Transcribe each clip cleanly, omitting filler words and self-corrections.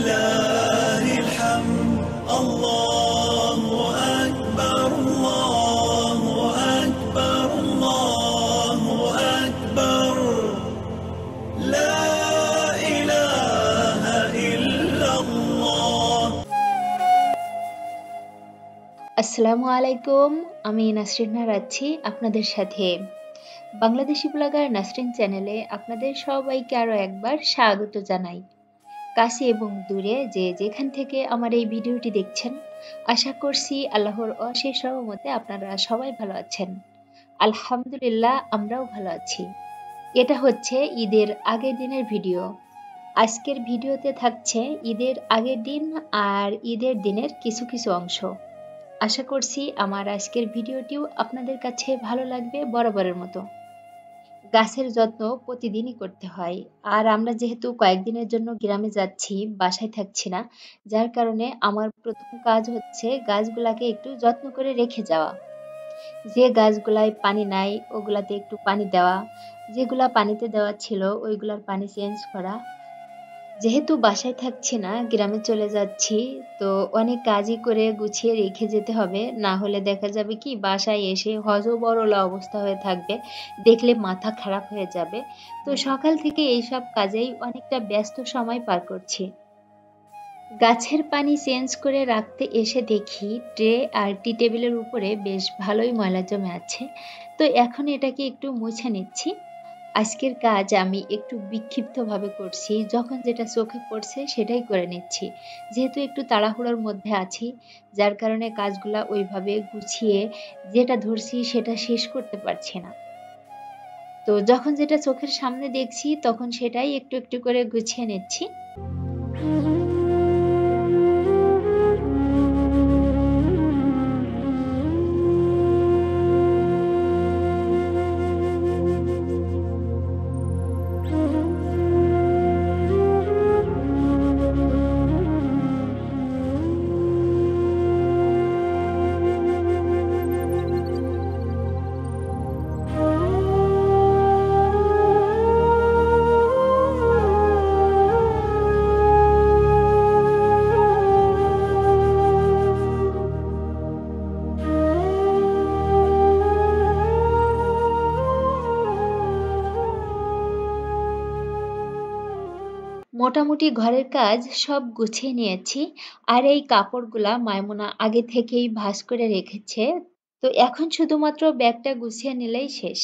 لله الحمد الله أكبر الله أكبر الله أكبر لا إله إلا الله। আসসালামু আলাইকুম। আমি নাসরিন আছি আপনাদের সাথে। বাংলাদেশি ব্লগার নাসরিন চ্যানেলে আপনাদের সবাইকে আরো একবার স্বাগত জানাই। কাছে এবং দূরে যে যেখান থেকে আমার এই ভিডিওটি দেখছেন, আশা করছি আল্লাহর অশেষ রহমতে আপনারা সবাই ভালো আছেন। আলহামদুলিল্লাহ, আমরাও ভালো আছি। এটা হচ্ছে ঈদের আগের দিনের ভিডিও। আজকের ভিডিওতে থাকছে ঈদের আগের দিন আর ঈদের দিনের কিছু কিছু অংশ। আশা করছি আমার আজকের ভিডিওটিও আপনাদের কাছে ভালো লাগবে বরাবরের মতো। গাছের যত্ন প্রতিদিনই করতে হয়, আর আমরা যেহেতু কয়েকদিনের জন্য গ্রামে যাচ্ছি, বাসায় থাকছি না, যার কারণে আমার প্রথম কাজ হচ্ছে গাছগুলাকে একটু যত্ন করে রেখে যাওয়া। যে গাছগুলায় পানি নাই ওগুলাতে একটু পানি দেওয়া, যেগুলা পানিতে দেওয়া ছিল ওইগুলার পানি চেঞ্জ করা। যেহেতু বাসায় থাকছি না, গ্রামে চলে যাচ্ছি, তো অনেক কাজই করে গুছিয়ে রেখে যেতে হবে, না হলে দেখা যাবে কি বাসায় এসে হযবরল অবস্থা হয়ে থাকবে, দেখলে মাথা খারাপ হয়ে যাবে। তো সকাল থেকে এইসব কাজেই অনেকটা ব্যস্ত সময় পার করছি। গাছের পানি চেঞ্জ করে রাখতে এসে দেখি ট্রে আর টি টেবিলের উপরে বেশ ভালোই ময়লা জমে আছে। তো এখন এটাকে একটু মুছে নিচ্ছি। আজকের কাজ আমি একটু বিক্ষিপ্তভাবে করছি, যখন যেটা চোখে পড়ছে সেটাই করে নিচ্ছি। যেহেতু একটু তাড়াহুড়োর মধ্যে আছি, যার কারণে কাজগুলা ওইভাবে গুছিয়ে যেটা ধরছি সেটা শেষ করতে পারছি না। তো যখন যেটা চোখের সামনে দেখছি তখন সেটাই একটু একটু করে গুছিয়ে নিচ্ছি। মোটামুটি ঘরের কাজ সব গুছিয়ে নিয়েছি, আর এই কাপড়গুলা মাইমুনা আগে থেকেই ভাঁজ করে রেখেছে। তো এখন শুধুমাত্র ব্যাগটা গুছিয়ে নিলেই শেষ।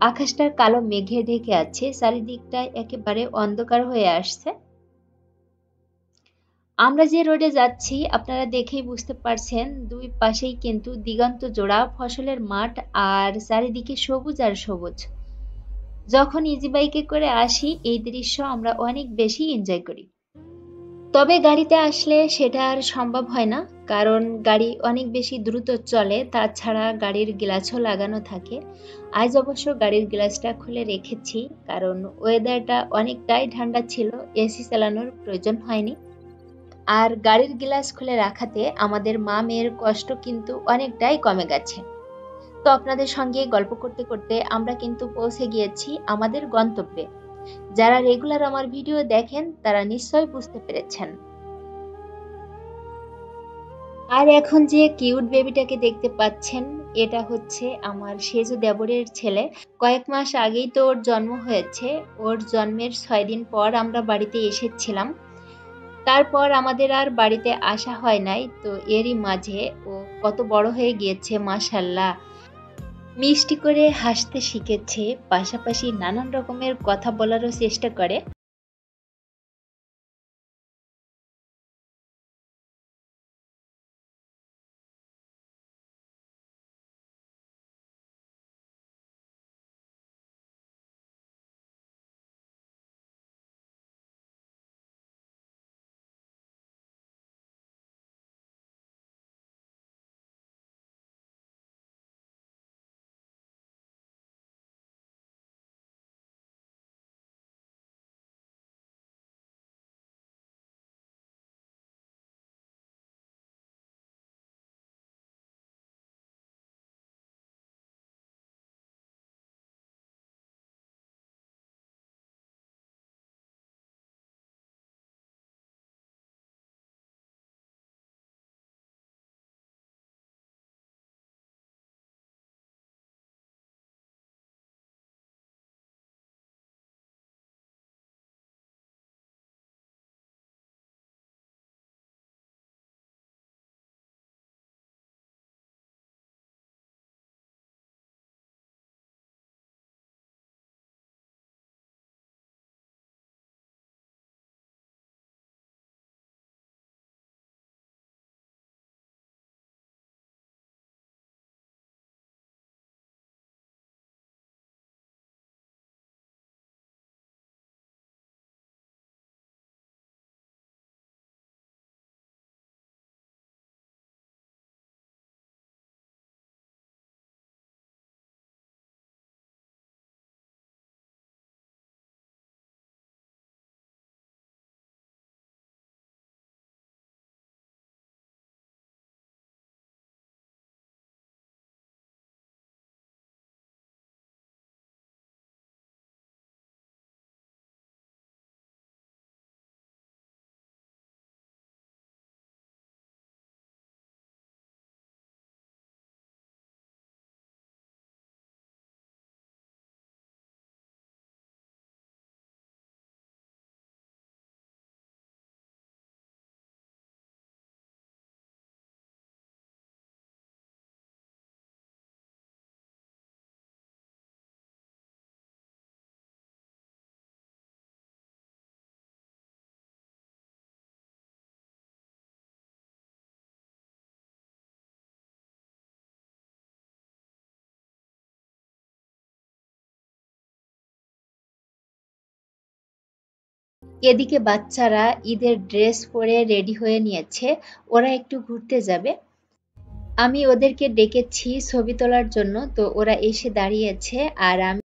আকাশটা কালো মেঘে ঢেকে আছে, চারিদিকটা একেবারে অন্ধকার হয়ে আসছে। আমরা যে রোডে যাচ্ছি আপনারা দেখেই বুঝতে পারছেন, দুই পাশেই কিন্তু দিগন্ত জোড়া ফসলের মাঠ আর চারিদিকে সবুজ আর সবুজ। যখন ইজি বাইকে করে আসি এই দৃশ্য আমরা অনেক বেশি এনজয় করি। তবে গাড়িতে আসলে সেটা আর সম্ভব হয় না, কারণ গাড়ি অনেক বেশি দ্রুত চলে, তাছাড়া গাড়ির গ্লাসও লাগানো থাকে। আজ অবশ্য গাড়ির গ্লাসটা খুলে রেখেছি, কারণ ওয়েদারটা অনেকটাই ঠান্ডা ছিল, এসি চালানোর প্রয়োজন হয়নি। আর গাড়ির গ্লাস খুলে রাখাতে আমাদের মা মেয়ের কষ্ট কিন্তু অনেকটাই কমে গেছে। তো আপনাদের সঙ্গে গল্প করতে করতে আমরা কিন্তু পৌঁছে গিয়েছি আমাদের গন্তব্যে। যারা রেগুলার আমার ভিডিও দেখেন তারা নিশ্চয়ই বুঝতে পেরেছেন। আর এখন যে কিউট বেবিটাকে দেখতে পাচ্ছেন, এটা হচ্ছে আমার সেজু দেবরের ছেলে। কয়েক মাস আগেই তো ওর জন্ম হয়েছে। ওর জন্মের 6 দিন পর আমরা বাড়িতে এসেছিলাম। তারপর আমাদের আর বাড়িতে আসা হয় নাই। তো এরই মাঝে ও কত বড় হয়ে গিয়েছে মাশাল্লাহ। মিষ্টি করে হাসতে শিখেছে, পাশাপাশি নানান রকমের কথা বলারও চেষ্টা করে। এদিকে বাচ্চারা ঈদের ড্রেস পরে রেডি হয়ে নিয়েছে, ওরা একটু ঘুরতে যাবে। আমি ওদেরকে ডেকেছি ছবি তোলার জন্য, তো ওরা এসে দাঁড়িয়েছে। আর আমি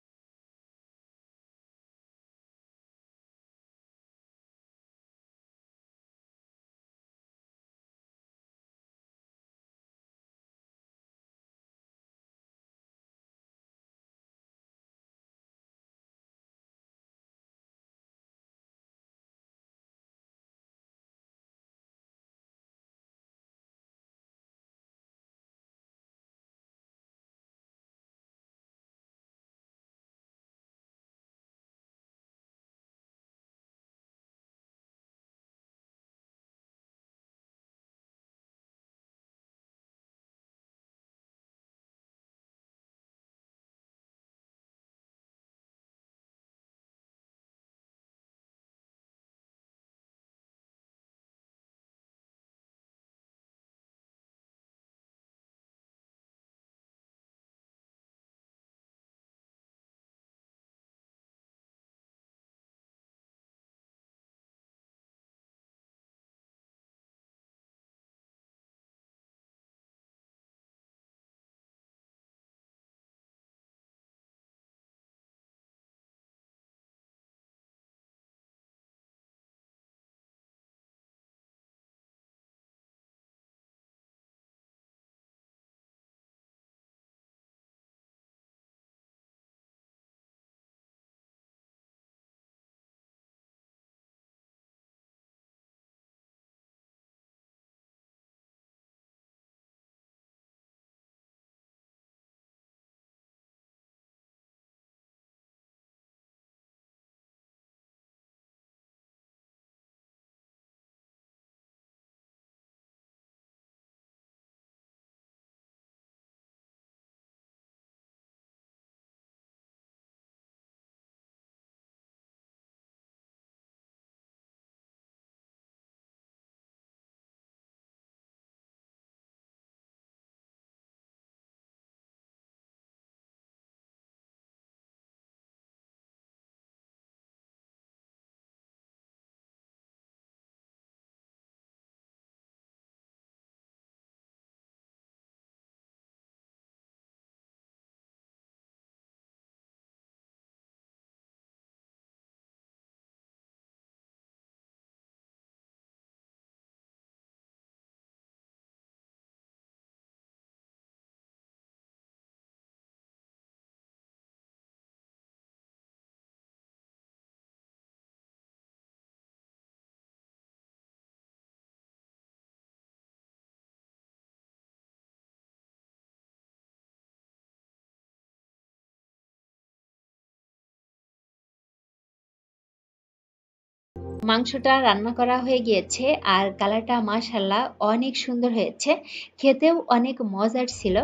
মাংসটা রান্না করা হয়ে গিয়েছে আর কালারটা মাশাআল্লাহ অনেক সুন্দর হয়েছে, খেতেও অনেক মজার ছিল।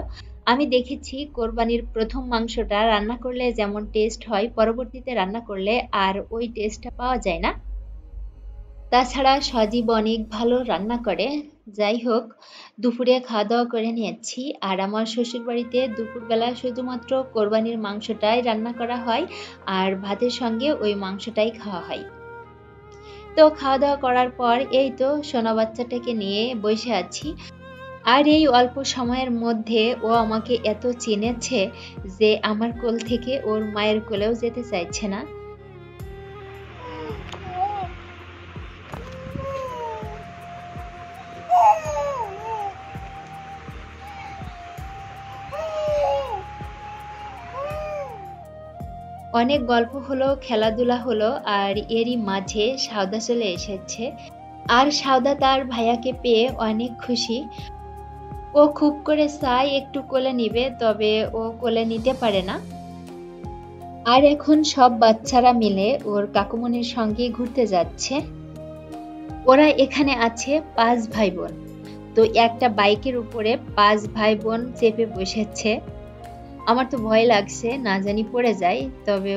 আমি দেখেছি কোরবানির প্রথম মাংসটা রান্না করলে যেমন টেস্ট হয়, পরবর্তীতে রান্না করলে আর ওই টেস্টটা পাওয়া যায় না। তাছাড়া সজীব অনেক ভালো রান্না করে। যাই হোক, দুপুরে খাওয়া দাওয়া করে নিয়েছি আর আমার শ্বশুরবাড়িতে দুপুরবেলা শুধুমাত্র কোরবানির মাংসটাই রান্না করা হয় আর ভাতের সঙ্গে ওই মাংসটাই খাওয়া হয়। তো খাওয়া দাওয়া করার পর এই তো সোনা বাচ্চাটাকে নিয়ে বসে আছি। আর এই অল্প সময়ের মধ্যে ও আমাকে এত চিনেছে যে আমার কোল থেকে ওর মায়ের কোলেও যেতে চাইছে না। অনেক গল্প হলো, খেলাধুলা হলো আর এরই মাঝে সাউদা চলে এসেছে। আর সাউদা তার ভাইয়াকে পেয়ে অনেক খুশি। ও খুব করে চায় একটু কোলে নিবে, তবে ও কোলে নিতে পারে না। আর এখন সব বাচ্চারা মিলে ওর কাকুমনির সঙ্গে ঘুরতে যাচ্ছে। ওরা এখানে আছে 5 ভাই বোন। তো একটা বাইকের উপরে 5 ভাই বোন চেপে বসেছে। আমার তো ভয় লাগছে, না জানি পড়ে যায়, তবে